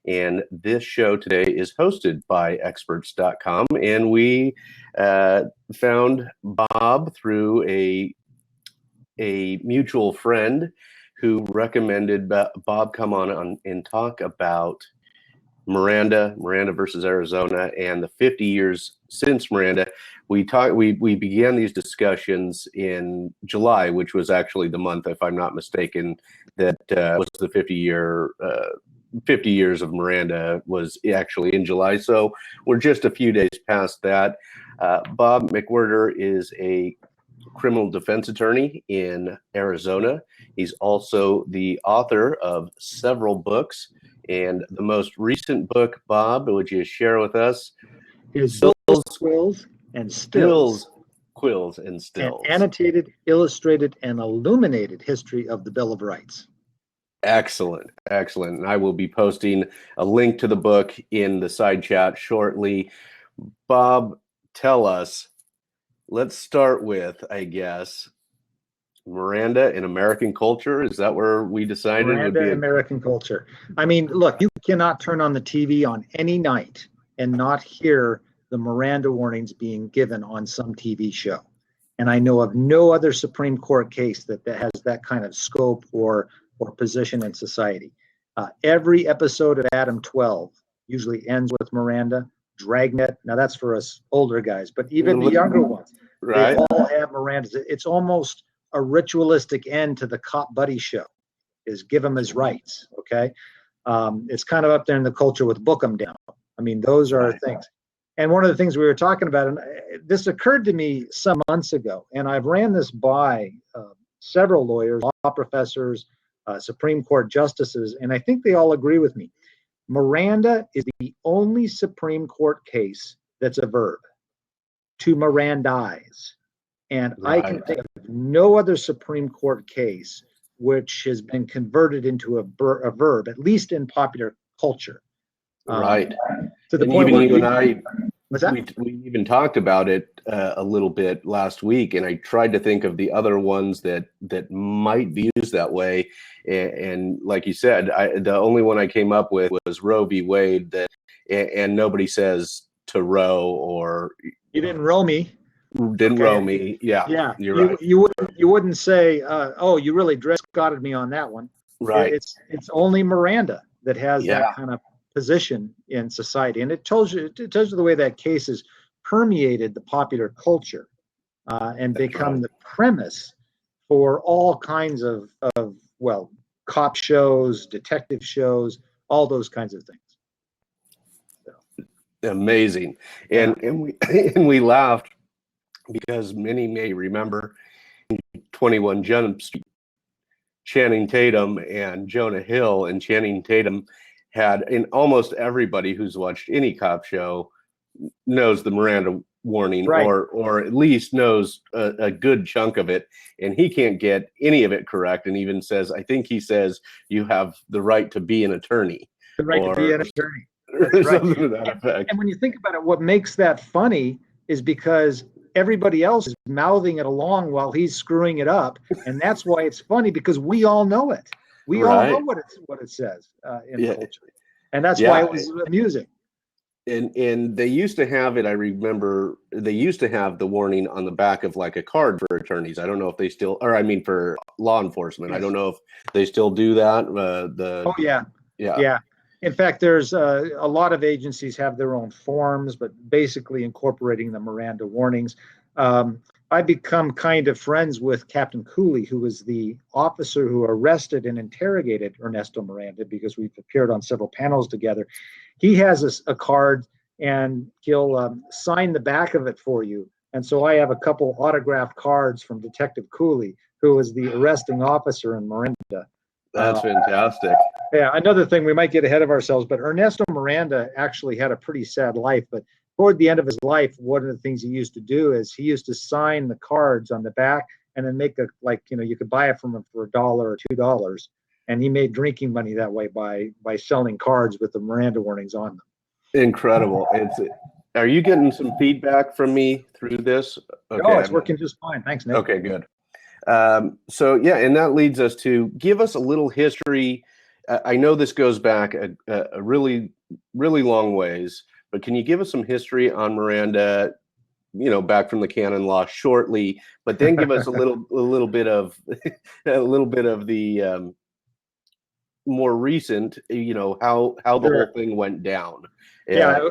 And this show today is hosted by Experts.com. And we found Bob through a mutual friend who recommended Bob come on and talk about Miranda versus Arizona, and the 50 years since Miranda. We began these discussions in July, which was actually the month, if I'm not mistaken, that was the 50 years of Miranda was actually in July. So we're just a few days past that. Bob McWhirter is a criminal defense attorney in Arizona. He's also the author of several books. And the most recent book, Bob, would you share with us? Is Quills, and Stills. Quills, and Stills. An annotated, illustrated, and illuminated history of the Bill of Rights. Excellent. And I will be posting a link to the book in the side chat shortly. Bob, tell us, let's start with, I guess, Miranda in American culture. Is that where we decided Miranda would be American culture? I mean, look, you cannot turn on the TV on any night and not hear the Miranda warnings being given on some TV show. And I know of no other Supreme Court case that has that kind of scope or position in society. Every episode of Adam 12 usually ends with Miranda. Dragnet, now that's for us older guys, but even the younger ones, right? They all have Mirandas. It's almost a ritualistic end to the cop buddy show, is give him his rights. Okay. It's kind of up there in the culture with book 'em down. I mean, those are things. And one of the things we were talking about, and this occurred to me some months ago, and I've ran this by several lawyers, law professors, Supreme Court justices, and I think they all agree with me. Miranda is the only Supreme Court case that's a verb, to Mirandize. And I can think of no other Supreme Court case which has been converted into a verb, at least in popular culture. Right. To the and point even where you and I, what's that? we even talked about it a little bit last week, and I tried to think of the other ones that might be used that way. And like you said, the only one I came up with was Roe v. Wade, and nobody says to row or you didn't row me. Didn't row me. Yeah. You're right. You wouldn't say, oh, you really scotted me on that one. Right. It's only Miranda that has that kind of position in society, and it tells you the way that case has permeated the popular culture and become the premise for all kinds of cop shows, detective shows, all those kinds of things. So. Amazing. And we laughed because many may remember 21 Jump Street, Channing Tatum and Jonah Hill, and Channing Tatum had, and almost everybody who's watched any cop show knows the Miranda warning, or at least knows a good chunk of it, and he can't get any of it correct, and even says, I think he says, you have the right to be an attorney. The right to be an attorney. That's right. Something to that effect. And when you think about it, what makes that funny is because everybody else is mouthing it along while he's screwing it up, and that's why it's funny, because we all know it. We all know what it says in culture, and that's why it was amusing. And they used to have it. I remember they used to have the warning on the back of like a card for attorneys. I don't know if they still, or I mean for law enforcement. Yes. I don't know if they still do that. Yeah. In fact, there's a lot of agencies have their own forms, but basically incorporating the Miranda warnings. I become kind of friends with Captain Cooley, who was the officer who arrested and interrogated Ernesto Miranda, because we've appeared on several panels together. He has a card, and he'll sign the back of it for you. And so I have a couple autographed cards from Detective Cooley, who was the arresting officer in Miranda. That's fantastic. Yeah, another thing, we might get ahead of ourselves, but Ernesto Miranda actually had a pretty sad life. But toward the end of his life, one of the things he used to do is he used to sign the cards on the back and then make you could buy it from him for $1 or $2. And he made drinking money that way by selling cards with the Miranda warnings on them. Incredible. Are you getting some feedback from me through this? Okay. Oh, it's working just fine. Thanks, Nick. Okay, good. And that leads us to give us a little history I know this goes back a really, really long ways, but can you give us some history on Miranda, back from the canon law shortly, but then give us a little bit of a little bit of the more recent, how the Sure. whole thing went down. Yeah,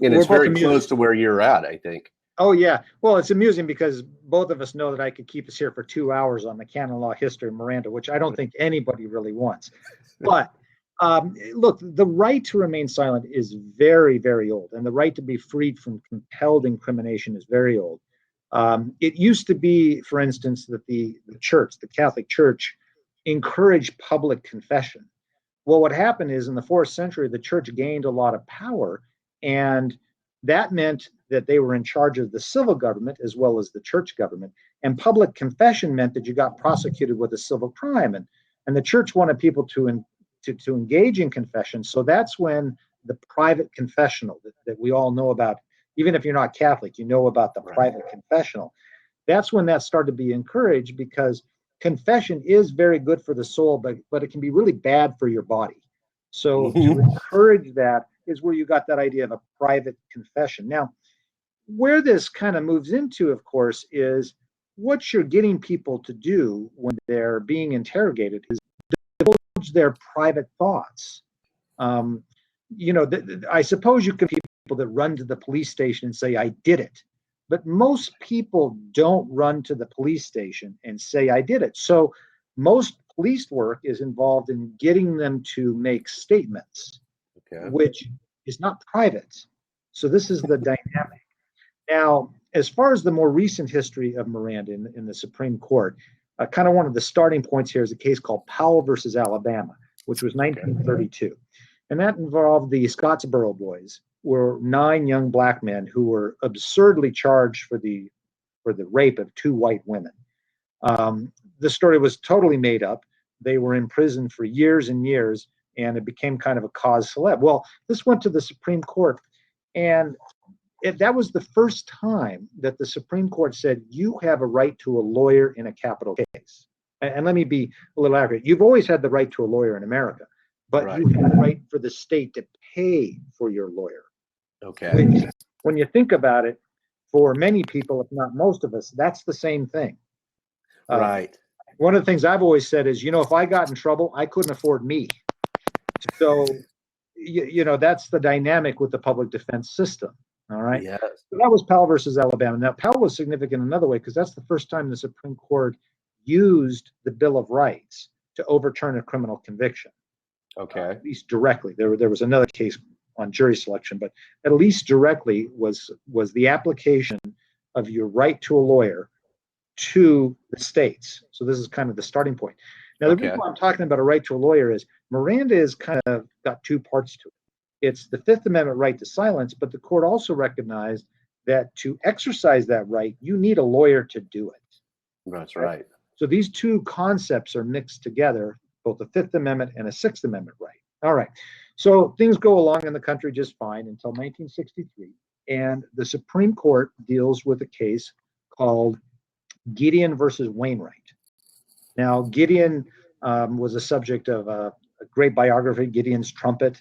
And we're it's both very amused. close to where you're at, I think. Oh yeah. Well, it's amusing because both of us know that I could keep us here for 2 hours on the canon law history of Miranda, which I don't think anybody really wants. But look, the right to remain silent is very, very old, and the right to be freed from compelled incrimination is very old. It used to be, for instance, that the church, the Catholic Church, encouraged public confession. Well, what happened is in the fourth century, the church gained a lot of power, and that meant that they were in charge of the civil government as well as the church government. And public confession meant that you got prosecuted with a civil crime. And the church wanted people to engage in confession. So that's when the private confessional that we all know about, even if you're not Catholic, you know about the private confessional. That's when that started to be encouraged, because confession is very good for the soul, but it can be really bad for your body. So to encourage that is where you got that idea of a private confession. Now, where this kind of moves into, of course, is what you're getting people to do when they're being interrogated is divulge their private thoughts. I suppose you can people that run to the police station and say, I did it. But most people don't run to the police station and say, I did it. So most police work is involved in getting them to make statements, which is not private. So this is the dynamic. Now, as far as the more recent history of Miranda in the Supreme Court, kind of one of the starting points here is a case called Powell versus Alabama, which was 1932. And that involved the Scottsboro boys, were 9 young black men who were absurdly charged for the rape of 2 white women. The story was totally made up. They were in prison for years and years, and it became kind of a cause célèbre. Well, this went to the Supreme Court, and that was the first time that the Supreme Court said, you have a right to a lawyer in a capital case. And let me be a little accurate. You've always had the right to a lawyer in America, but you have the right for the state to pay for your lawyer. Okay. Which, when you think about it, for many people, if not most of us, that's the same thing. Right. One of the things I've always said is, if I got in trouble, I couldn't afford me. So, that's the dynamic with the public defense system. All right. Yes. So that was Powell versus Alabama. Now, Powell was significant another way, because that's the first time the Supreme Court used the Bill of Rights to overturn a criminal conviction. Okay. At least directly. There was another case on jury selection, but at least directly was the application of your right to a lawyer to the states. So this is kind of the starting point. Now, the reason why I'm talking about a right to a lawyer is Miranda is kind of got 2 parts to it. It's the Fifth Amendment right to silence, but the court also recognized that to exercise that right, you need a lawyer to do it. That's right. So these 2 concepts are mixed together, both the Fifth Amendment and a Sixth Amendment right. All right. So things go along in the country just fine until 1963. And the Supreme Court deals with a case called Gideon versus Wainwright. Now, Gideon was a subject of a great biography, Gideon's Trumpet.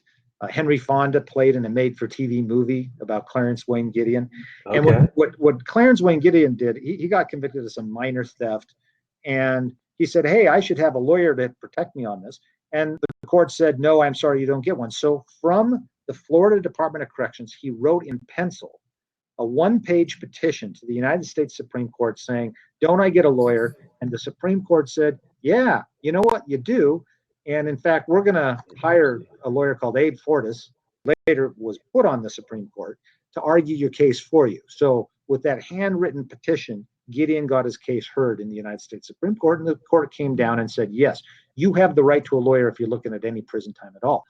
Henry Fonda played in a made-for-TV movie about Clarence Wayne Gideon. And what Clarence Wayne Gideon did, he got convicted of some minor theft, and he said, hey, I should have a lawyer to protect me on this. And the court said, no, I'm sorry, you don't get one. So from the Florida Department of Corrections, he wrote in pencil a 1-page petition to the United States Supreme Court saying, don't I get a lawyer? And the Supreme Court said, yeah, you know what, you do. And in fact, we're going to hire a lawyer called Abe Fortas, later was put on the Supreme Court, to argue your case for you. So with that handwritten petition, Gideon got his case heard in the United States Supreme Court, and the court came down and said, yes, you have the right to a lawyer if you're looking at any prison time at all.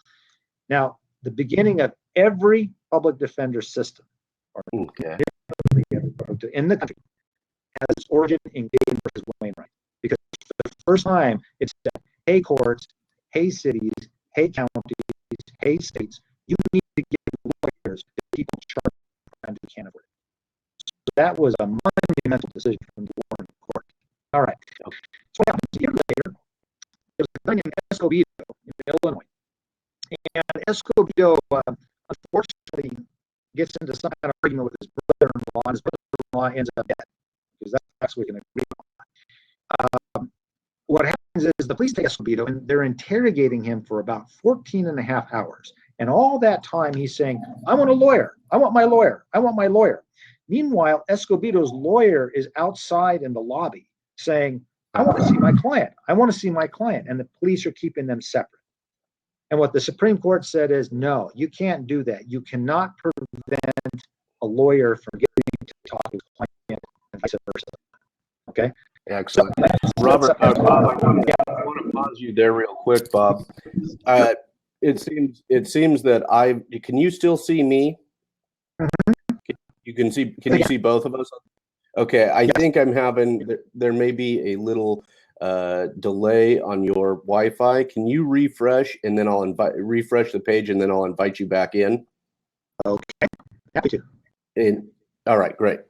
Now, the beginning of every public defender system in the country has its origin in Gideon versus Wainwright, because for the first time it said, hey courts, hey cities, hey counties, hey states, you need to give lawyers to people charged with crimes they can't afford. So that was a monumental decision from the Warren Court. All right. So what happens a year later, there was a guy named Escobedo in Escobedo, unfortunately, gets into some kind of argument with his brother-in-law, and his brother-in-law ends up dead, because that's what we can agree on. What happens is the police take Escobedo, and they're interrogating him for about 14 and a half hours. And all that time, he's saying, I want a lawyer. I want my lawyer. I want my lawyer. Meanwhile, Escobedo's lawyer is outside in the lobby saying, I want to see my client. I want to see my client. And the police are keeping them separate. And what the Supreme Court said is, no, you can't do that. You cannot prevent a lawyer from getting to talk to his client and vice versa. Okay? Excellent. So Robert, Bob, I want to pause you there real quick, Bob. It seems that can you still see me? Can you see both of us? Okay, I think I'm having, there may be a little delay on your Wi-Fi. Can you refresh, and then refresh the page, and then I'll invite you back in? Okay, happy to. All right, great.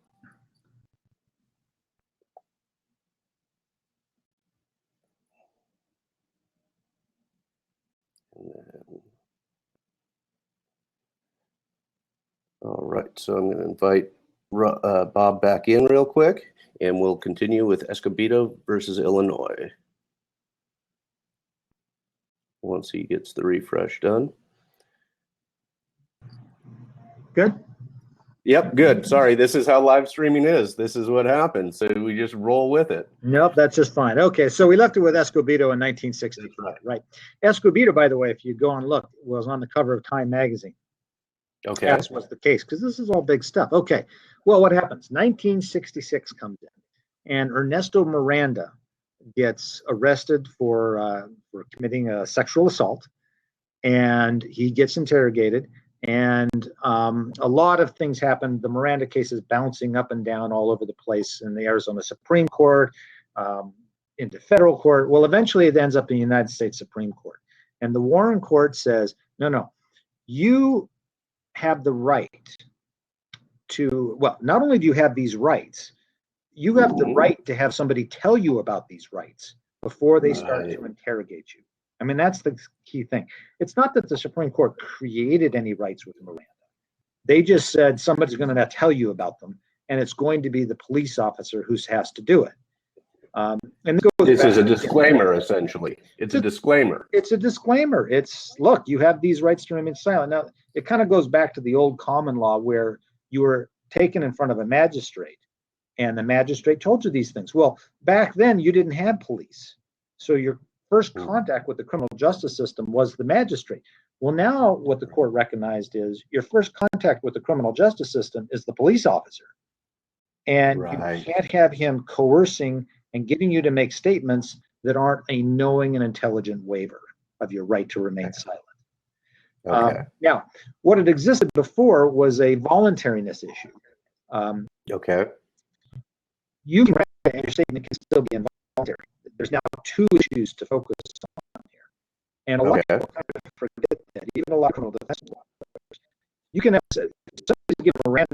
All right, so I'm going to invite Bob back in real quick, and we'll continue with Escobedo versus Illinois once he gets the refresh done. Good? Yep, good. Sorry, this is how live streaming is. This is what happens, so we just roll with it. Nope, that's just fine. Okay, so we left it with Escobedo in 1960. Right. Escobedo, by the way, if you go and look, was on the cover of Time magazine. Okay. As was the case, because this is all big stuff. Okay, well, what happens? 1966 comes in, and Ernesto Miranda gets arrested for committing a sexual assault, and he gets interrogated, and a lot of things happen. The Miranda case is bouncing up and down all over the place in the Arizona Supreme Court, into federal court. Well, eventually it ends up in the United States Supreme Court, and the Warren Court says, no, you have the right to, well, not only do you have these rights, you have the right to have somebody tell you about these rights before they start to interrogate you. I mean, that's the key thing. It's not that the Supreme Court created any rights with Miranda. They just said somebody's going to tell you about them, and it's going to be the police officer who has to do it. And this is a disclaimer, essentially. It's a disclaimer. It's a disclaimer. It's, look, you have these rights to remain silent. Now, it kind of goes back to the old common law where you were taken in front of a magistrate, and the magistrate told you these things. Well, back then, you didn't have police. So your first contact with the criminal justice system was the magistrate. Well, now what the court recognized is your first contact with the criminal justice system is the police officer. And you can't have him coercing and getting you to make statements that aren't a knowing and intelligent waiver of your right to remain silent. Okay. Now, what had existed before was a voluntariness issue. Okay. You can and your statement can still be involuntary. There's now two issues to focus on here. And a lot of people kind of forget that, even a lot of criminal defense lawyers. You can have somebody give Miranda,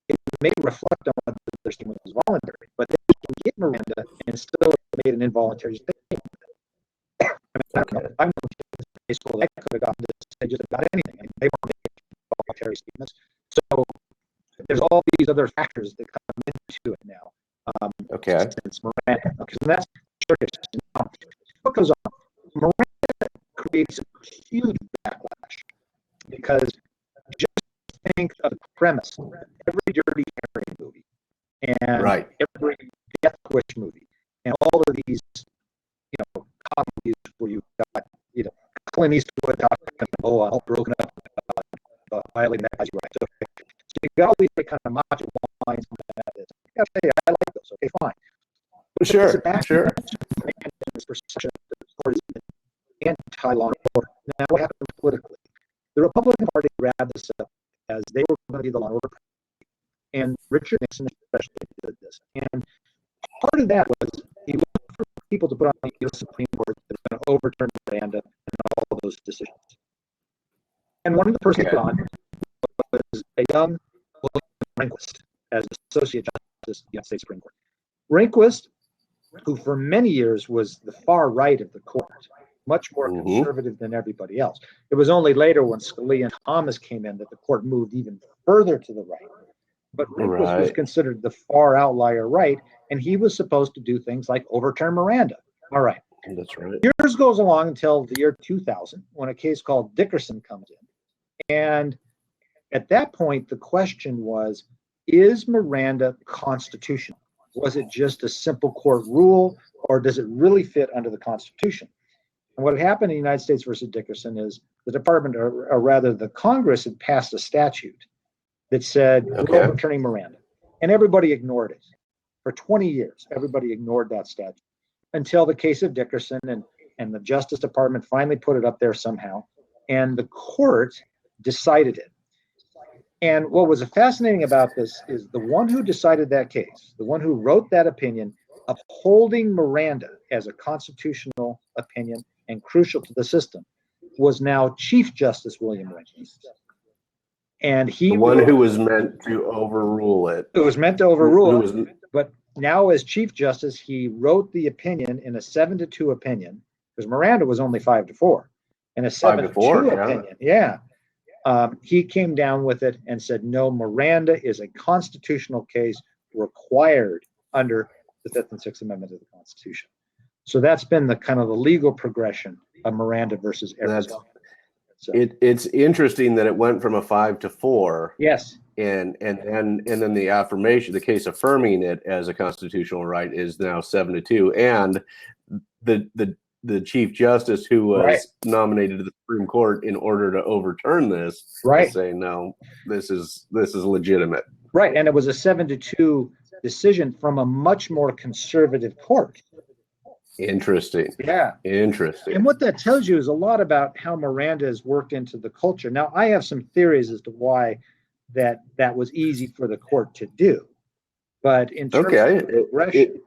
it may reflect on whether their statement was voluntary, but they can get Miranda and still made an involuntary statement. I mean, I'm in high school, I could have gotten to say just about anything. I mean, they weren't making voluntary statements. So there's all these other factors that come into it now. Since Miranda. Okay, so that's now, what goes on? Miranda creates a huge backlash because just think of the premise. Every Dirty Harry movie and every Death Wish movie and all of these, comedies where you got, Clint Eastwood talking, all broken up about violating that guy's rights. Okay. So you got all these kind of macho lines from that. I like those. Okay, fine. Sure. This perception that the court is anti-law and order. Now, what happened politically? The Republican Party grabbed this up as they were going to be the law and order party. And Richard Nixon especially did this. And part of that was he looked for people to put on the U.S. Supreme Court that were going to overturn Miranda and all of those decisions. And one of the persons put on was a young William Rehnquist as Associate Justice of the United States Supreme Court. Rehnquist, who for many years was the far right of the court, much more conservative than everybody else. It was only later when Scalia and Thomas came in that the court moved even further to the right. But Rehnquist was considered the far outlier right, and he was supposed to do things like overturn Miranda. All right. That's right. Years goes along until the year 2000, when a case called Dickerson comes in. And at that point, the question was, is Miranda constitutional? Was it just a simple court rule, or does it really fit under the Constitution? And what happened in the United States versus Dickerson is the department, or rather the Congress, had passed a statute that said, we're overturning Miranda. And everybody ignored it. For 20 years, everybody ignored that statute until the case of Dickerson, and the Justice Department finally put it up there somehow. And the court decided it. And what was fascinating about this is the one who decided that case, the one who wrote that opinion, upholding Miranda as a constitutional opinion and crucial to the system, was now Chief Justice William Rehnquist. And the one who was meant to overrule it. It was meant to overrule it. But now, as Chief Justice, he wrote the opinion in a 7-2 opinion, because Miranda was only 5-4. In a 7-2 opinion, he came down with it and said, no, Miranda is a constitutional case required under the Fifth and Sixth Amendment of the Constitution. So that's been the kind of the legal progression of Miranda versus Arizona. So it's interesting that it went from a 5-4. Yes. And then the affirmation, the case affirming it as a constitutional right, is now 7-2. And the Chief Justice who was nominated to the Supreme Court in order to overturn this, is saying no, this is legitimate. Right, and it was a 7-2 decision from a much more conservative court. Interesting. Yeah. Interesting. And what that tells you is a lot about how Miranda has worked into the culture. Now, I have some theories as to why that was easy for the court to do. But in terms of progression,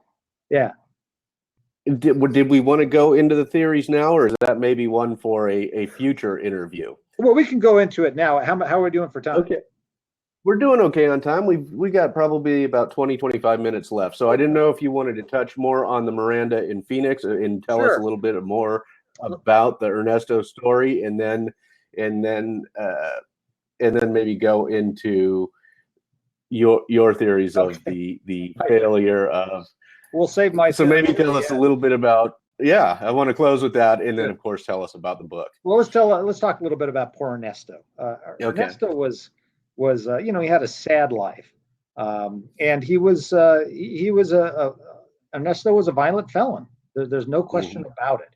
Did we want to go into the theories now, or is that maybe one for a future interview? Well, we can go into it now. How are we doing for time? Okay. We're doing okay on time. We got probably about 20-25 minutes left. So I didn't know if you wanted to touch more on the Miranda in Phoenix and tell us a little bit more about the Ernesto story, and then maybe go into your theories of the failure of. We'll save my. So maybe tell us a little bit about. Yeah, I want to close with that, and then of course tell us about the book. Well, let's talk a little bit about poor Ernesto. Ernesto was he had a sad life, and Ernesto was a violent felon. There's no question about it.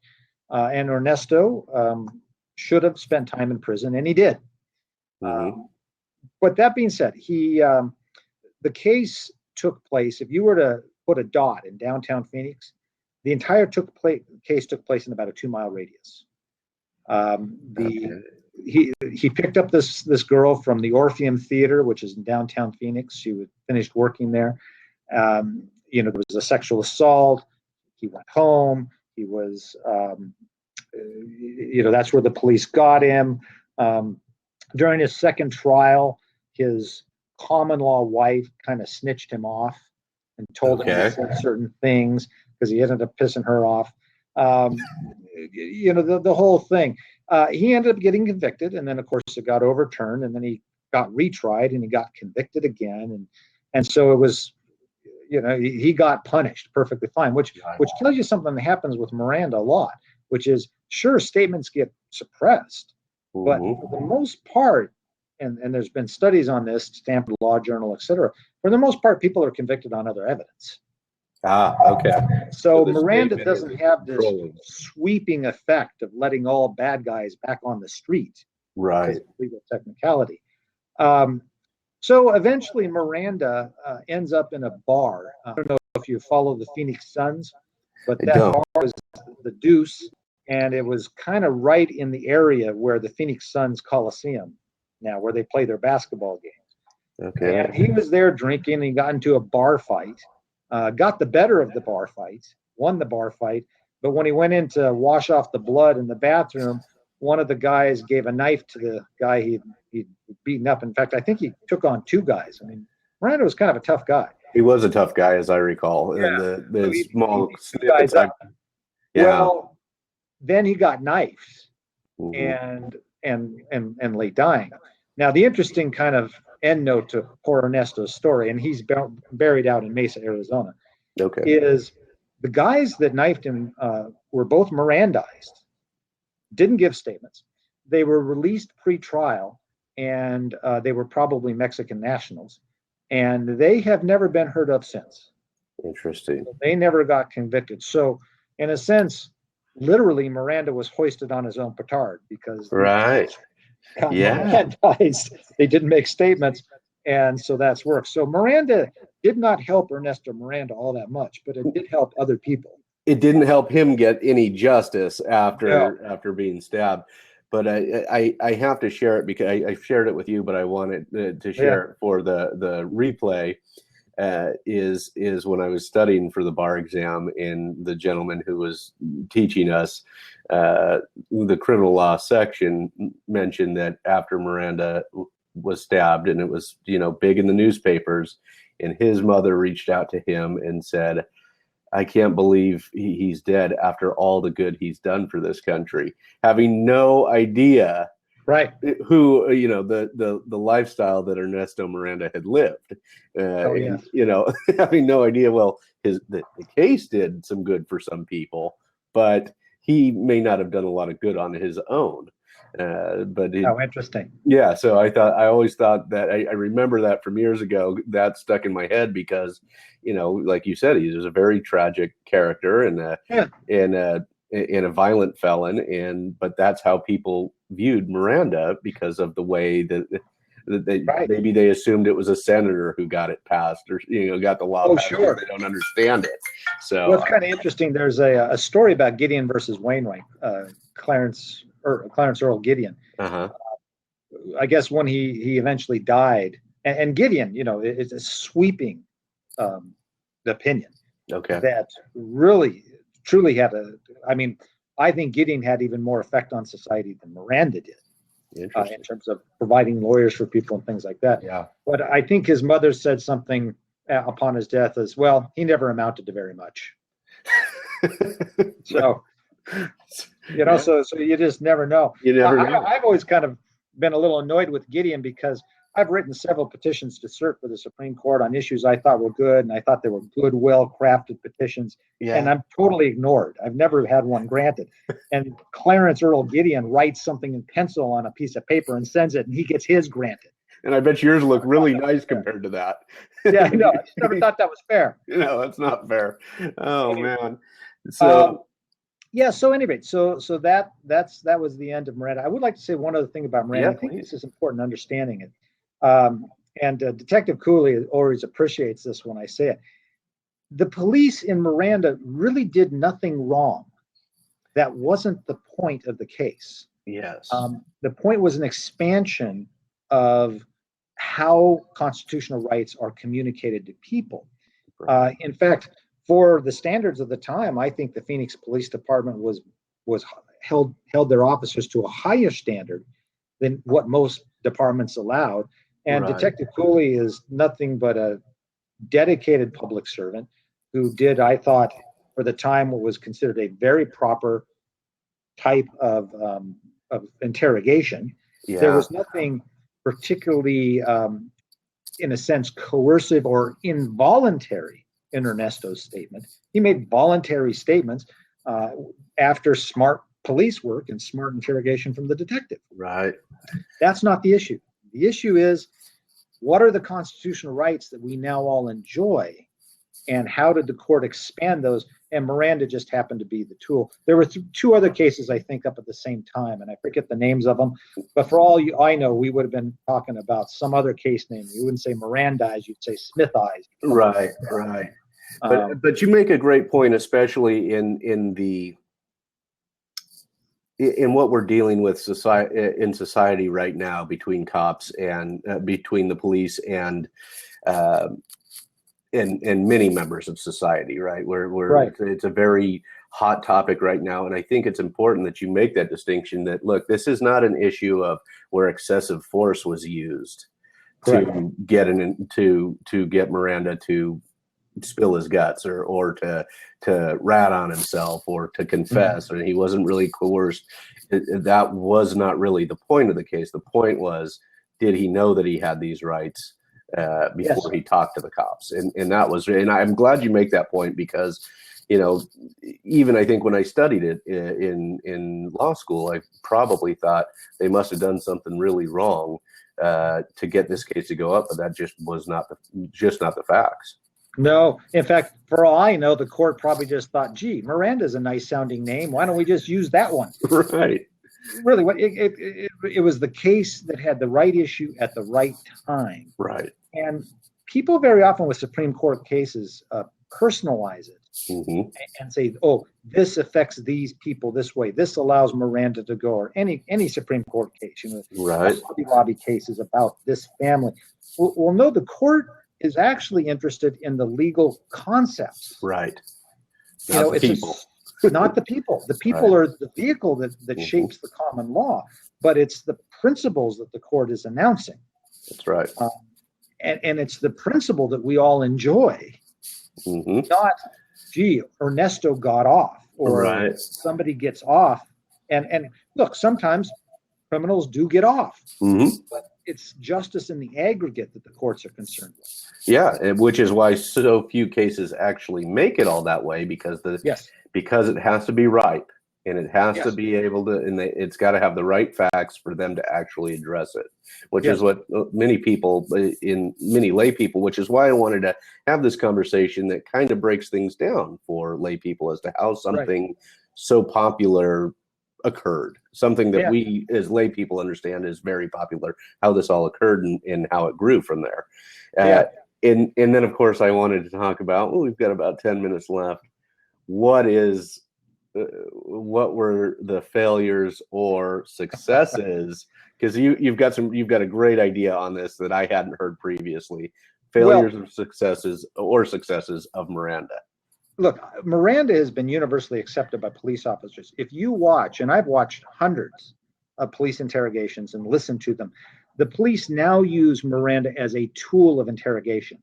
And Ernesto should have spent time in prison, and he did. But that being said, the case took place. If you were to put a dot in downtown Phoenix, the entire case took place in about a 2-mile radius. He picked up this girl from the Orpheum Theater, which is in downtown Phoenix. She was finished working there. There was a sexual assault. He went home. He was, that's where the police got him. During his second trial, his common law wife kind of snitched him off and told him to say certain things because he ended up pissing her off. The whole thing. He ended up getting convicted, and then of course it got overturned, and then he got retried, and he got convicted again, and so it was, he got punished perfectly fine, which tells you something that happens with Miranda a lot, which is sure statements get suppressed, but for the most part, and there's been studies on this, Stanford Law Journal, etc. For the most part, people are convicted on other evidence. So Miranda doesn't have this sweeping effect of letting all bad guys back on the street. Right. Legal technicality. So eventually Miranda ends up in a bar. I don't know if you follow the Phoenix Suns, but that bar was the Deuce, and it was kind of right in the area where the Phoenix Suns Coliseum now, where they play their basketball games. And he was there drinking, and he got into a bar fight. Got the better of the bar fight, won the bar fight, but when he went in to wash off the blood in the bathroom, one of the guys gave a knife to the guy he'd beaten up. In fact, I think he took on 2 guys. I mean, Miranda was kind of a tough guy. He was a tough guy, as I recall. And the small snippets. Well, then he got knifed Mm-hmm. and lay dying. Now, the interesting kind of end note to poor Ernesto's story, and he's buried out in Mesa, Arizona, Okay. is the guys that knifed him were both Mirandized, didn't give statements. They were released pre-trial, and they were probably Mexican nationals, and they have never been heard of since. Interesting. They never got convicted. So, in a sense, literally, Miranda was hoisted on his own petard because Right. got Yeah. Mirandized. They didn't make statements, and so that's work. So Miranda did not help Ernesto Miranda all that much, but it did help other people. It didn't help him get any justice No. after being stabbed. But I have to share it because I shared it with you, but I wanted to share it for the replay. Is when I was studying for the bar exam, and the gentleman who was teaching us the criminal law section mentioned that after Miranda was stabbed, and it was big in the newspapers, and his mother reached out to him and said, I can't believe he's dead after all the good he's done for this country, having no idea who the lifestyle that Ernesto Miranda had lived. And, having no idea. Well, the case did some good for some people, but he may not have done a lot of good on his own. But interesting. Yeah, so I always thought that I remember that from years ago. That stuck in my head because, like you said, he was a very tragic character and a violent felon, but that's how people viewed Miranda because of the way that maybe they assumed it was a senator who got it passed or got the law passed. Sure. They don't understand it. So it's kind of interesting. There's a story about Gideon versus Wainwright, Clarence Earl Gideon. I guess when he eventually died, and Gideon, it's a sweeping opinion. Okay. That really, truly had I think Gideon had even more effect on society than Miranda did. In terms of providing lawyers for people and things like that. Yeah. But I think his mother said something upon his death as well. He never amounted to very much. So, so you just never know. You never know. I've always kind of been a little annoyed with Gideon because I've written several petitions to cert for the Supreme Court on issues I thought were good, and I thought they were good, well-crafted petitions, and I'm totally ignored. I've never had one granted. And Clarence Earl Gideon writes something in pencil on a piece of paper and sends it, and he gets his granted. And I bet yours look really nice compared to that. Yeah, I know. I just never thought that was fair. No, that's not fair. Oh, man. So... so anyway, so that was the end of Miranda. I would like to say one other thing about Miranda. I think this is important understanding it. And Detective Cooley always appreciates this when I say it. The police in Miranda really did nothing wrong. That wasn't the point of the case. Yes. The point was an expansion of how constitutional rights are communicated to people. In fact, for the standards of the time, I think the Phoenix Police Department was held their officers to a higher standard than what most departments allowed. And Detective Cooley is nothing but a dedicated public servant who did, I thought, for the time, what was considered a very proper type of interrogation. Yeah. There was nothing particularly, in a sense, coercive or involuntary in Ernesto's statement. He made voluntary statements after smart police work and smart interrogation from the detective. Right. That's not the issue. The issue is, what are the constitutional rights that we now all enjoy, and how did the court expand those? And Miranda just happened to be the tool. There were two other cases, I think, up at the same time, and I forget the names of them. But for all I know, we would have been talking about some other case name. You wouldn't say Mirandized, you'd say Smithized. Right. But you make a great point, especially in what we're dealing with society right now, between cops and between the police and many members of society, right? It's a very hot topic right now, and I think it's important that you make that distinction. That look, this is not an issue of where excessive force was used to get Miranda to spill his guts or to rat on himself or to confess, or he wasn't really coerced. That was not really the point of the case. The point was, did he know that he had these rights before he talked to the cops? And that was, and I'm glad you make that point, because, you know, even I think when I studied it in law school, I probably thought they must have done something really wrong to get this case to go up, but that just was not the facts. No, in fact, for all I know, the court probably just thought, gee, Miranda's a nice sounding name. Why don't we just use that one? Right. Really, it was the case that had the right issue at the right time. Right. And people very often with Supreme Court cases personalize it and say, oh, this affects these people this way. This allows Miranda to go, or any Supreme Court case, you know, right. Lobby cases about this family. Well, no, the court is actually interested in the legal concepts. Right. You know, it's not the people. The people are the vehicle that shapes the common law, but it's the principles that the court is announcing. That's right. And it's the principle that we all enjoy. Not, gee, Ernesto got off, or somebody gets off. And look, sometimes criminals do get off, but it's justice in the aggregate that the courts are concerned with. Yeah, which is why so few cases actually make it all that way, because because it has to be ripe, and it has to be able to, and it's got to have the right facts for them to actually address it, which is what many lay people, which is why I wanted to have this conversation that kind of breaks things down for lay people as to how something so popular occurred, something that we as lay people understand is very popular, how this all occurred and how it grew from there. And then of course I wanted to talk about, we've got about 10 minutes left. What were the failures or successes? Because you've got a great idea on this that I hadn't heard previously. Failures or successes of Miranda. Look, Miranda has been universally accepted by police officers. If you watch, and I've watched hundreds of police interrogations and listened to them, the police now use Miranda as a tool of interrogation.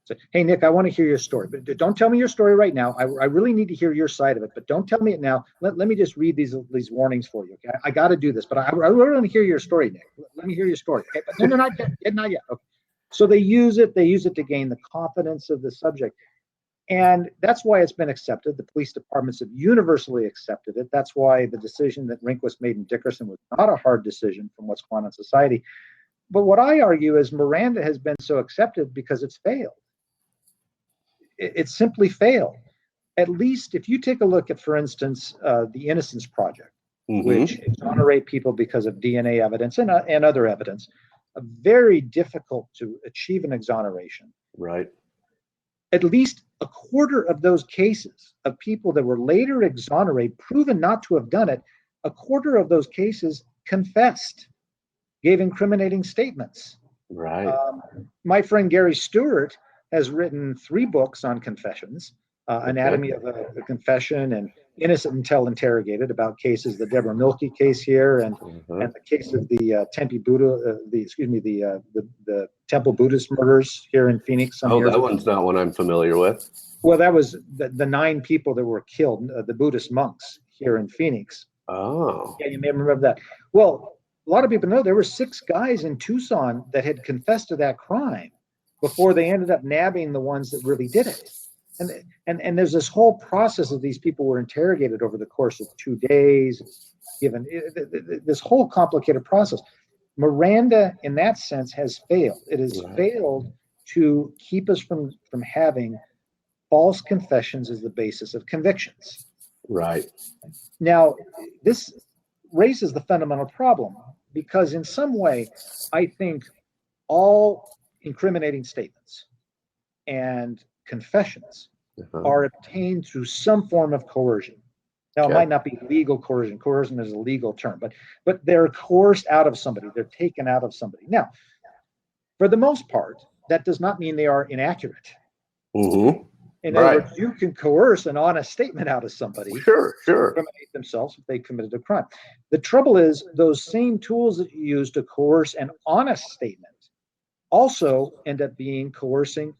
So, hey, Nick, I want to hear your story, but don't tell me your story right now. I really need to hear your side of it, but don't tell me it now. Let me just read these warnings for you. Okay? I got to do this, but I really want to hear your story, Nick. Let me hear your story. Okay? But no, not yet. Okay. So they use it to gain the confidence of the subject. And that's why it's been accepted. The police departments have universally accepted it. That's why the decision that Rehnquist made in Dickerson was not a hard decision from what's going on in society. But what I argue is Miranda has been so accepted because it's failed. It simply failed. At least if you take a look at, for instance, the Innocence Project, which exonerate people because of DNA evidence and other evidence, very difficult to achieve an exoneration. Right. At least a quarter of those cases of people that were later exonerated, proven not to have done it, a quarter of those cases confessed, gave incriminating statements. Right. My friend Gary Stewart has written 3 books on confessions, Anatomy of a Confession and Innocent Until Interrogated, about cases, the Deborah Milkey case here and the case of the Tempe Buddha, the Temple Buddhist murders here in Phoenix. That one's not one I'm familiar with. Well, that was the 9 people that were killed, the Buddhist monks here in Phoenix. Oh. Yeah, you may remember that. Well, a lot of people know there were 6 guys in Tucson that had confessed to that crime before they ended up nabbing the ones that really did it. And there's this whole process of these people were interrogated over the course of 2 days, given this whole complicated process. Miranda, in that sense, has failed. It has failed to keep us from having false confessions as the basis of convictions. Right. Now, this raises the fundamental problem, because in some way, I think all incriminating statements and confessions are obtained through some form of coercion. Now, it might not be legal coercion. Coercion is a legal term, but they're coerced out of somebody. They're taken out of somebody. Now, for the most part, that does not mean they are inaccurate. In other words, you can coerce an honest statement out of somebody to incriminate themselves if they committed a crime. The trouble is, those same tools that you use to coerce an honest statement also end up being coercing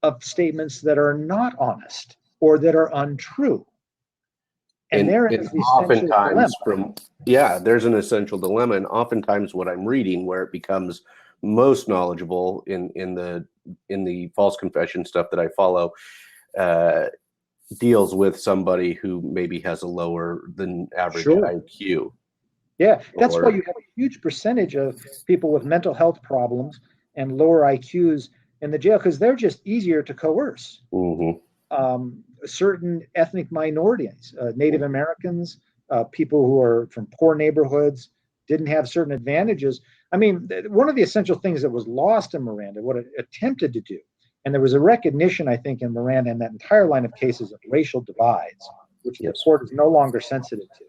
of statements that are not honest or that are untrue. And there is the essential dilemma. There's an essential dilemma, and oftentimes what I'm reading, where it becomes most knowledgeable in the false confession stuff that I follow, deals with somebody who maybe has a lower than average IQ. Yeah, that's why you have a huge percentage of people with mental health problems and lower IQs in the jail, because they're just easier to coerce. Certain ethnic minorities, Native Americans, people who are from poor neighborhoods, didn't have certain advantages. I mean, one of the essential things that was lost in Miranda, what it attempted to do, and there was a recognition, I think, in Miranda and that entire line of cases of racial divides, which the court is no longer sensitive to,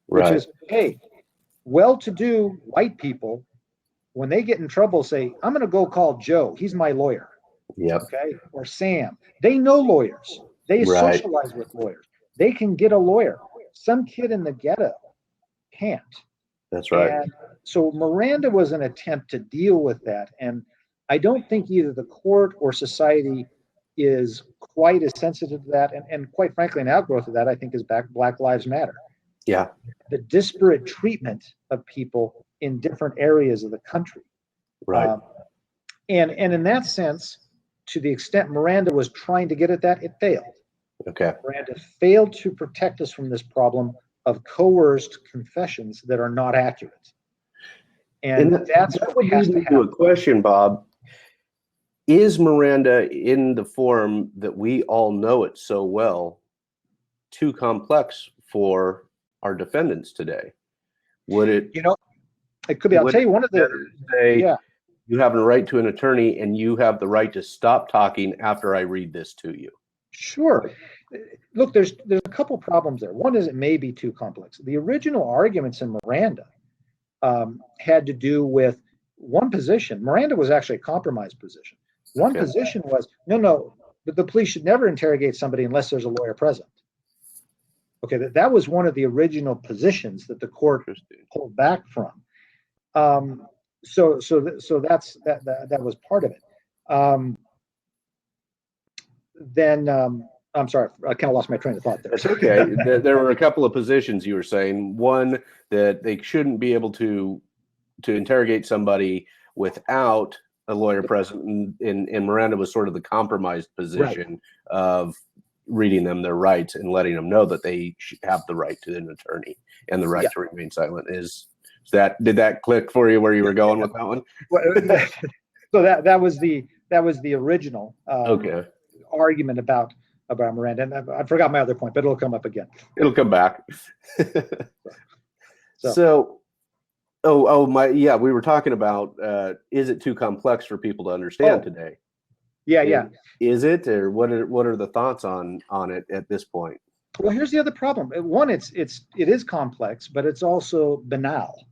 which is, hey, well-to-do white people, when they get in trouble, say, I'm going to go call Joe. He's my lawyer. Okay. Or Sam. They know lawyers. They socialize with lawyers. They can get a lawyer. Some kid in the ghetto can't. That's right. And so Miranda was an attempt to deal with that. And I don't think either the court or society is quite as sensitive to that. And quite frankly, an outgrowth of that, I think, is Black Lives Matter. Yeah. The disparate treatment of people in different areas of the country. Right. And in that sense, to the extent Miranda was trying to get at that, it failed. Okay. Miranda failed to protect us from this problem of coerced confessions that are not accurate. And that's what has to happen. A question, Bob. Is Miranda, in the form that we all know it so well, too complex for our defendants today? Would it? It could be. I'll tell you one of the. You have a right to an attorney, and you have the right to stop talking after I read this to you. Sure. Look, there's a couple problems there. One is it may be too complex. The original arguments in Miranda had to do with one position. Miranda was actually a compromise position. One position was, no, the police should never interrogate somebody unless there's a lawyer present. Okay, that was one of the original positions that the court pulled back from. So that's that was part of it. I'm sorry, I kind of lost my train of thought there. That's okay. There were a couple of positions you were saying. One, that they shouldn't be able to interrogate somebody without a lawyer present, and Miranda was sort of the compromised position of reading them their rights and letting them know that they should have the right to an attorney and the right to remain silent. Did that click for you where you were going with that one? So that was the original argument about Miranda, and I forgot my other point, but it'll come up again. It'll come back. We were talking about is it too complex for people to understand today? Yeah. Is it, or what are the thoughts on it at this point? Well, here's the other problem. One, it is complex, but it's also banal.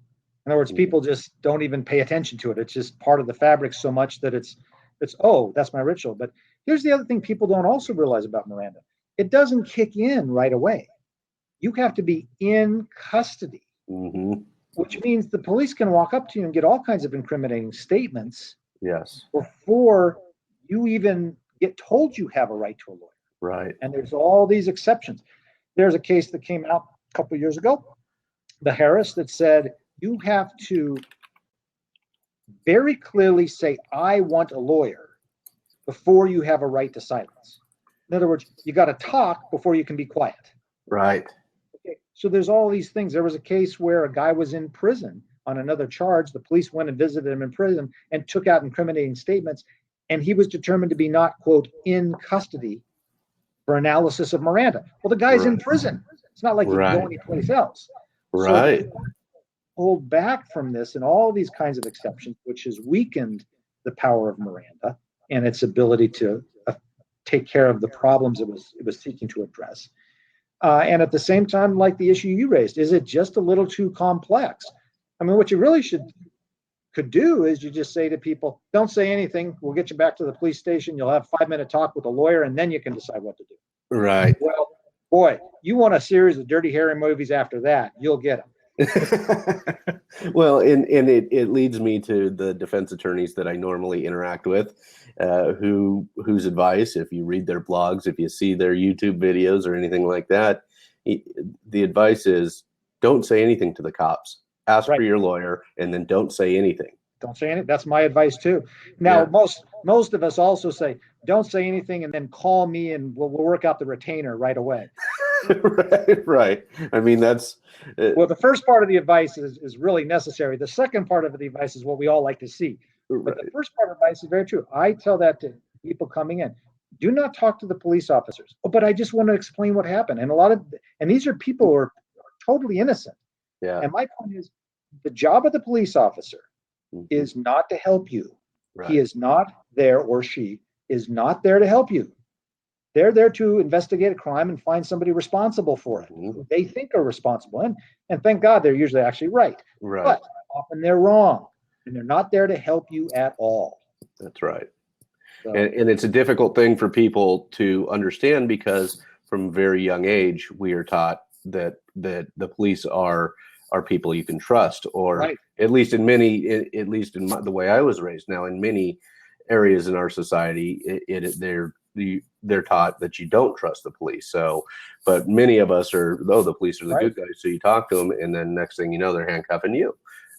In other words, people just don't even pay attention to it. It's just part of the fabric so much that it's that's my ritual. But here's the other thing people don't also realize about Miranda. It doesn't kick in right away. You have to be in custody, which means the police can walk up to you and get all kinds of incriminating statements before you even get told you have a right to a lawyer. Right. And there's all these exceptions. There's a case that came out a couple of years ago, the Harris, that said you have to very clearly say, I want a lawyer, before you have a right to silence. In other words, you got to talk before you can be quiet. Right. Okay. So there's all these things. There was a case where a guy was in prison on another charge. The police went and visited him in prison and took out incriminating statements. And he was determined to be not, quote, in custody for analysis of Miranda. Well, the guy's in prison. It's not like he can go anyplace else. Right. So hold back from this and all these kinds of exceptions, which has weakened the power of Miranda and its ability to take care of the problems it was seeking to address. And at the same time, like the issue you raised, is it just a little too complex? I mean, what you really could do is you just say to people, don't say anything. We'll get you back to the police station. You'll have a 5-minute talk with a lawyer, and then you can decide what to do. Right. Well, boy, you want a series of Dirty Harry movies after that, you'll get them. Well, and it leads me to the defense attorneys that I normally interact with, whose advice, if you read their blogs, if you see their YouTube videos or anything like that, the advice is don't say anything to the cops. Ask for your lawyer, and then don't say anything. Don't say anything. That's my advice too. Now, most of us also say, don't say anything, and then call me, and we'll work out the retainer right away. Right. I mean, that's well, the first part of the advice is really necessary. The second part of the advice is what we all like to see. But the first part of advice is very true. I tell that to people coming in. Do not talk to the police officers. Oh, but I just want to explain what happened. And these are people who are totally innocent. Yeah. And my point is, the job of the police officer is not to help you. Right. He is not there, or she is not there to help you. They're there to investigate a crime and find somebody responsible for it. They think are responsible. And thank God they're usually actually right. But often they're wrong. And they're not there to help you at all. That's right. So, and it's a difficult thing for people to understand, because from a very young age, we are taught that the police are people you can trust, or at least in the way I was raised. Now, in many areas in our society, they're taught that you don't trust the police. So, but many of us are, the police are the good guys. So you talk to them, and then next thing you know, they're handcuffing you.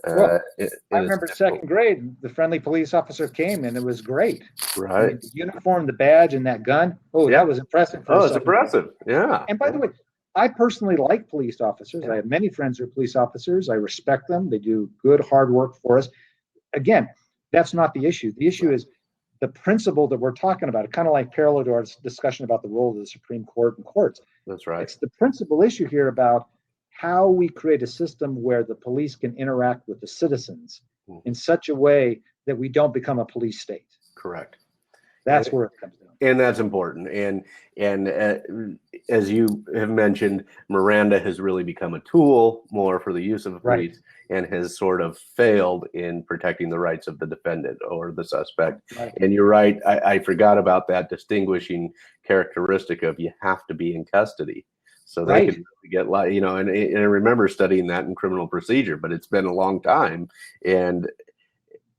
Well, I remember second grade, the friendly police officer came, and it was great. Right. I mean, the uniform, the badge, and that gun. Oh, that was impressive. It's impressive. Yeah. And by the way, I personally like police officers. I have many friends who are police officers. I respect them. They do good, hard work for us. Again, that's not the issue. The issue is the principle that we're talking about, kind of like parallel to our discussion about the role of the Supreme Court and courts. That's right. It's the principal issue here about how we create a system where the police can interact with the citizens in such a way that we don't become a police state. Correct. That's where it comes down. And that's important. And as you have mentioned, Miranda has really become a tool more for the use of the police, and has sort of failed in protecting the rights of the defendant or the suspect. Right. And you're right. I forgot about that distinguishing characteristic of you have to be in custody. So they can get, and I remember studying that in criminal procedure, but it's been a long time. And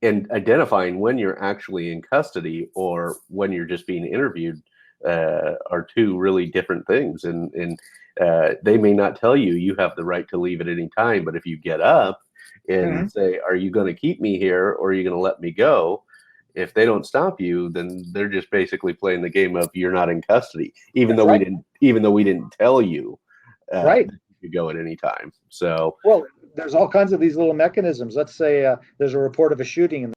identifying when you're actually in custody or when you're just being interviewed are two really different things. And they may not tell you have the right to leave at any time, but if you get up and say, are you going to keep me here, or are you going to let me go? If they don't stop you, then they're just basically playing the game of you're not in custody, even though we didn't tell you that you could go at any time. So there's all kinds of these little mechanisms. Let's say there's a report of a shooting,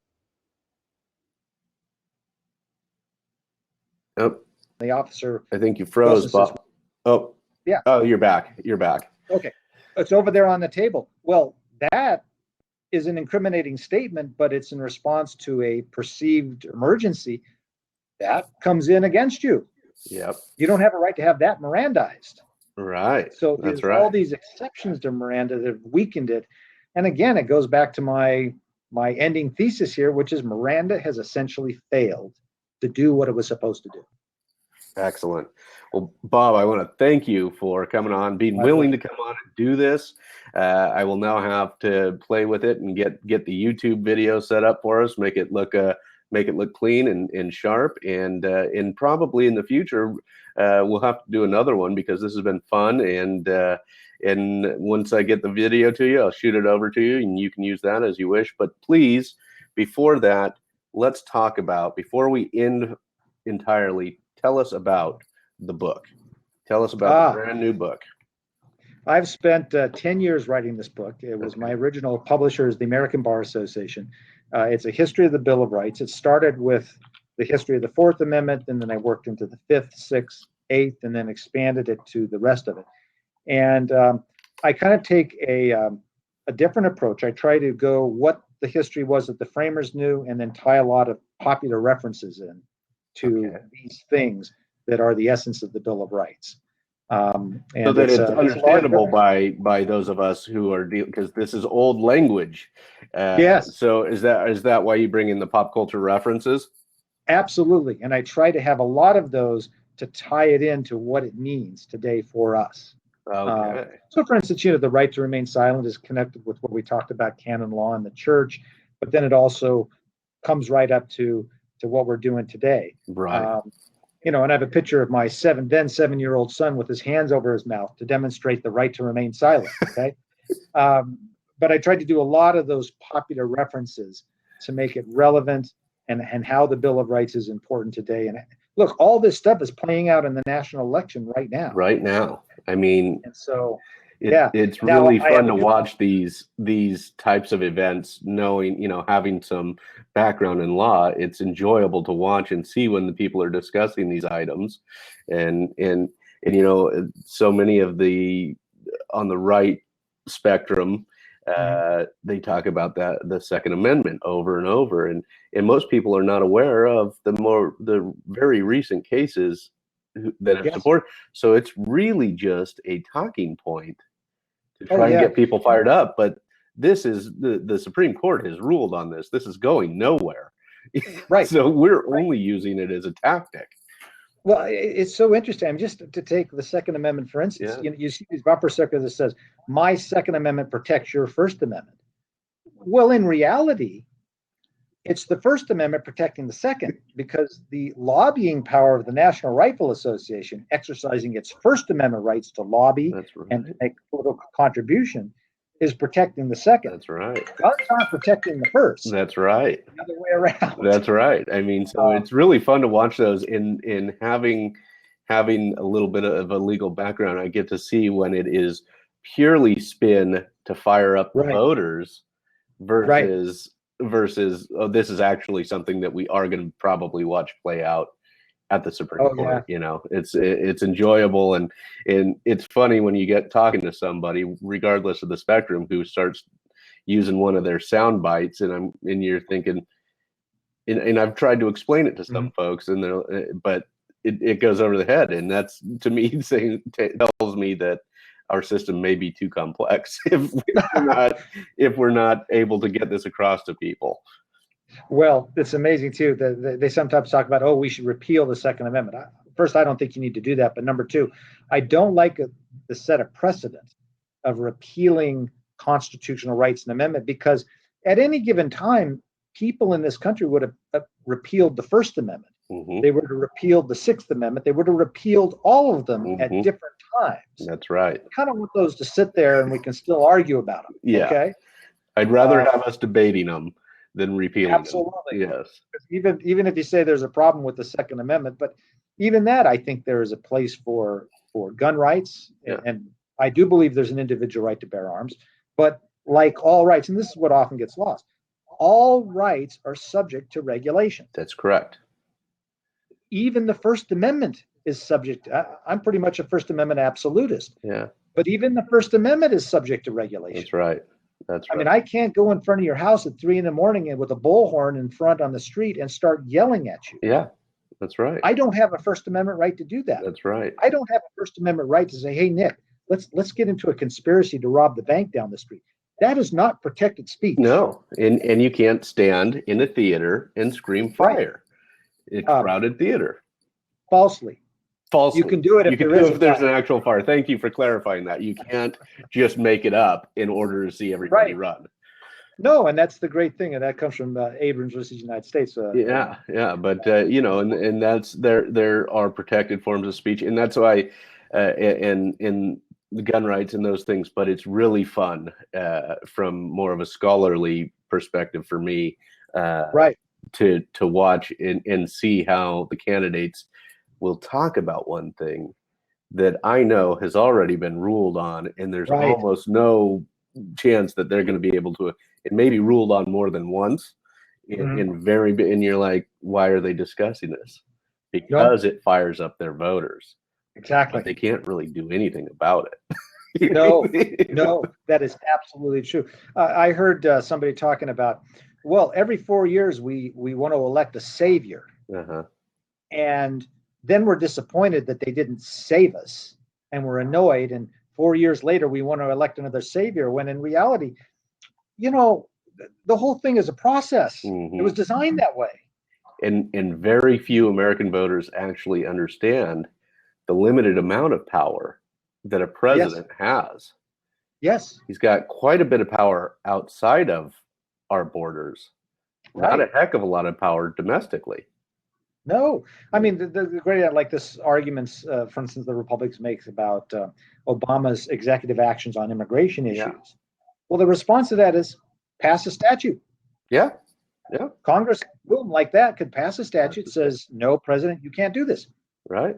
and the officer. I think you froze, Bob. Oh, yeah. Oh, you're back. You're back. Okay, it's over there on the table. Well, that is an incriminating statement, but it's in response to a perceived emergency that comes in against you. Yep. You don't have a right to have that Mirandized. Right. So there's all these exceptions to Miranda that have weakened it. And again, it goes back to my ending thesis here, which is Miranda has essentially failed to do what it was supposed to do. Excellent. Well, Bob, I want to thank you for coming on, being willing to come on and do this. I will now have to play with it and get the YouTube video set up for us, make it look clean and sharp, and probably in the future we'll have to do another one, because this has been fun. And once I get the video to you, I'll shoot it over to you, and you can use that as you wish. But please, before that, let's talk about, before we end entirely, tell us about the book. Tell us about the brand new book. I've spent 10 years writing this book. It was my original publisher is the American Bar Association. It's a history of the Bill of Rights. It started with the history of the Fourth Amendment, and then I worked into the Fifth, Sixth, Eighth, and then expanded it to the rest of it. And I kind of take a different approach. I try to go what the history was that the framers knew, and then tie a lot of popular references in to these things that are the essence of the Bill of Rights. And so that it's understandable by those of us who are because this is old language. Yes. So is that why you bring in the pop culture references? Absolutely. And I try to have a lot of those to tie it into what it means today for us. Okay. So, for instance, the right to remain silent is connected with what we talked about, canon law in the church, but then it also comes right up to what we're doing today. Right. And I have a picture of my 7-year-old son with his hands over his mouth to demonstrate the right to remain silent. Okay. But I tried to do a lot of those popular references to make it relevant and how the Bill of Rights is important today. And look, all this stuff is playing out in the national election right now. Right now. I mean, and so it's really fun to watch these types of events, knowing, having some background in law. It's enjoyable to watch and see when the people are discussing these items. And so many of the on the right spectrum, they talk about the Second Amendment over and over, and most people are not aware of the very recent cases that have support. So it's really just a talking point to try and get people fired up. But this is the Supreme Court has ruled on this. This is going nowhere. Right. So we're only using it as a tactic. Well, it's so interesting. Just to take the Second Amendment, for instance, you see these bumper stickers that says, "My Second Amendment protects your First Amendment." Well, in reality, it's the First Amendment protecting the Second, because the lobbying power of the National Rifle Association, exercising its First Amendment rights to lobby and to make political contribution, is protecting the Second. That's right. Guns aren't protecting the First. That's right. The other way around. That's right. I mean, so it's really fun to watch those. In having a little bit of a legal background, I get to see when it is purely spin to fire up the voters versus this is actually something that we are going to probably watch play out at the Supreme Court. It's enjoyable, and it's funny when you get talking to somebody, regardless of the spectrum, who starts using one of their sound bites, and you're thinking, and I've tried to explain it to some folks, but it goes over the head, and that's, to me, tells me that our system may be too complex if we're not able to get this across to people. Well, it's amazing too that they sometimes talk about, we should repeal the Second Amendment. First, I don't think you need to do that. But number two, I don't like the set of precedent of repealing constitutional rights and amendment, because at any given time, people in this country would have repealed the First Amendment. They would have repealed the Sixth Amendment. They would have repealed all of them at different times. That's right. I kind of want those to sit there and we can still argue about them. Yeah. Okay. I'd rather have us debating them than repealing absolutely. them. Yes. Even if you say there's a problem with the Second Amendment, but even that, I think there is a place for gun rights. And I do believe there's an individual right to bear arms, but like all rights, and this is what often gets lost, all rights are subject to regulation. That's correct. Even the First Amendment is subject. I'm pretty much a First Amendment absolutist. Yeah. But even the First Amendment is subject to regulation. That's right. That's right. I mean, I can't go in front of your house at 3 a.m. and with a bullhorn in front on the street and start yelling at you. Yeah, that's right. I don't have a First Amendment right to do that. That's right. I don't have a First Amendment right to say, "Hey, Nick, let's get into a conspiracy to rob the bank down the street." That is not protected speech. No, and you can't stand in a theater and scream fire. It's crowded theater. Falsely. You can do it if there's an actual fire. Thank you for clarifying that. You can't just make it up in order to see everybody run. No, and that's the great thing, and that comes from Abrams versus United States. But and that's there are protected forms of speech, and that's why in the gun rights and those things. But it's really fun from more of a scholarly perspective for me, to watch and see how the candidates will talk about one thing that I know has already been ruled on, and there's almost no chance that they're going to be able to. It may be ruled on more than once, and you're like, why are they discussing this? Because it fires up their voters. Exactly. But they can't really do anything about it. No, that is absolutely true. I heard somebody talking about, every 4 years we want to elect a savior, and then we're disappointed that they didn't save us, and we're annoyed. And 4 years later, we want to elect another savior, when in reality, the whole thing is a process. It was designed that way. And very few American voters actually understand the limited amount of power that a president has. Yes. He's got quite a bit of power outside of our borders. Not a heck of a lot of power domestically. No, I mean the great like this arguments, for instance, the Republicans makes about Obama's executive actions on immigration issues. Yeah. Well, the response to that is pass a statute. Yeah. Congress, boom, like that, could pass a statute says, no, President, you can't do this. Right.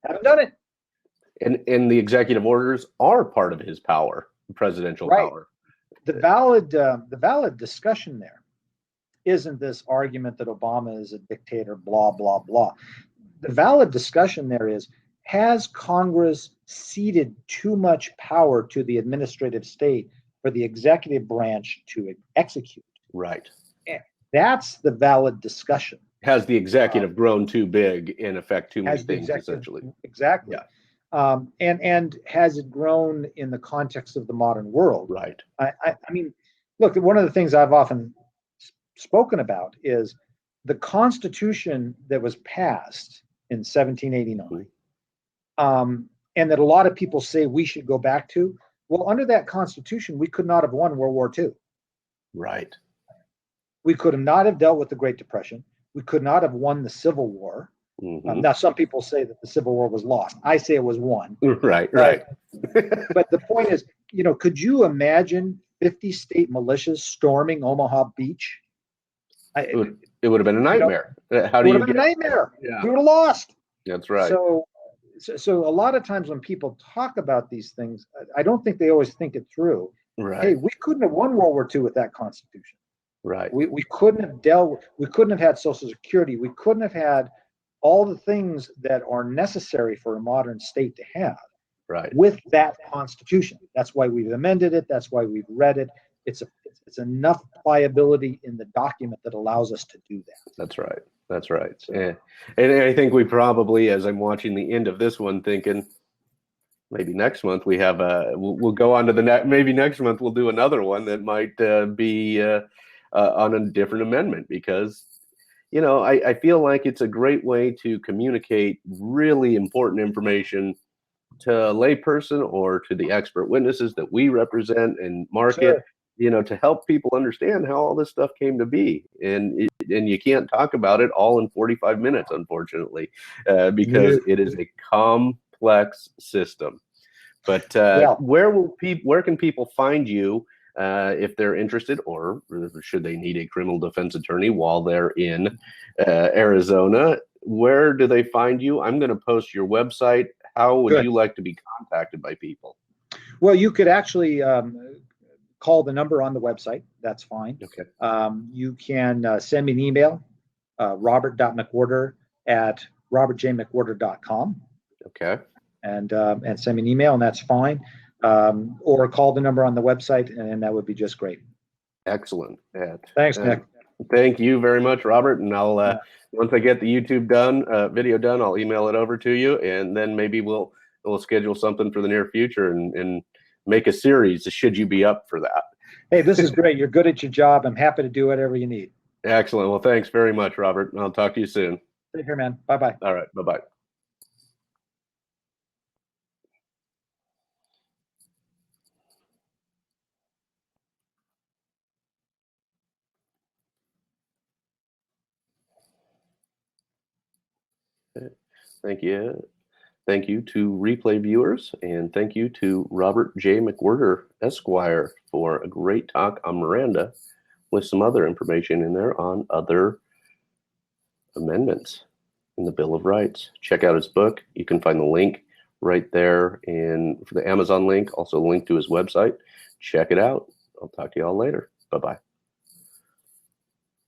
Haven't done it. And the executive orders are part of his power, presidential power. The valid discussion there isn't this argument that Obama is a dictator, blah, blah, blah. The valid discussion there is, has Congress ceded too much power to the administrative state for the executive branch to execute? Right. That's the valid discussion. Has the executive grown too big and affect too many things, essentially? Exactly. Yeah. And has it grown in the context of the modern world? Right. I mean, look, one of the things I've often spoken about is the Constitution that was passed in 1789, and that a lot of people say we should go back to. Well, under that Constitution, we could not have won World War II. Right. We could have not have dealt with the Great Depression. We could not have won the Civil War. Now, some people say that the Civil War was lost. I say it was won. Right. But the point is, could you imagine 50 state militias storming Omaha Beach? It would have been a nightmare. How do you get a nightmare? Yeah. We would have lost. That's right. So a lot of times when people talk about these things, I don't think they always think it through. Right. Hey, we couldn't have won World War II with that Constitution. Right. We couldn't have we couldn't have had Social Security. We couldn't have had all the things that are necessary for a modern state to have. Right. With that Constitution. That's why we've amended it. That's why we've read it. It's enough pliability in the document that allows us to do that. That's right. So, and I think we probably, as I'm watching the end of this one, thinking maybe next month we have we'll go on to the next. Maybe next month we'll do another one that might be on a different amendment, because I feel like it's a great way to communicate really important information to a layperson or to the expert witnesses that we represent and market. Sure. To help people understand how all this stuff came to be. And you can't talk about it all in 45 minutes, unfortunately, because it is a complex system. But where can people find you if they're interested, or should they need a criminal defense attorney while they're in Arizona? Where do they find you? I'm going to post your website. How would you like to be contacted by people? Well, you could actually call the number on the website. That's fine. Okay. You can send me an email, robert.mcwhirter@robertjmcwhirter.com. Okay. And send me an email, and that's fine. Or call the number on the website, and that would be just great. Excellent. Thanks, Nick. Thank you very much, Robert. And I'll once I get the YouTube video done, I'll email it over to you, and then maybe we'll schedule something for the near future and make a series. Should you be up for that? Hey, this is great. You're good at your job. I'm happy to do whatever you need. Excellent. Well, thanks very much, Robert. I'll talk to you soon. Take care, man. Bye-bye. All right. Bye-bye. Thank you. Thank you to replay viewers, and thank you to Robert J. McWhirter, Esquire, for a great talk on Miranda with some other information in there on other amendments in the Bill of Rights. Check out his book. You can find the link right there for the Amazon link, also a link to his website. Check it out. I'll talk to you all later. Bye-bye.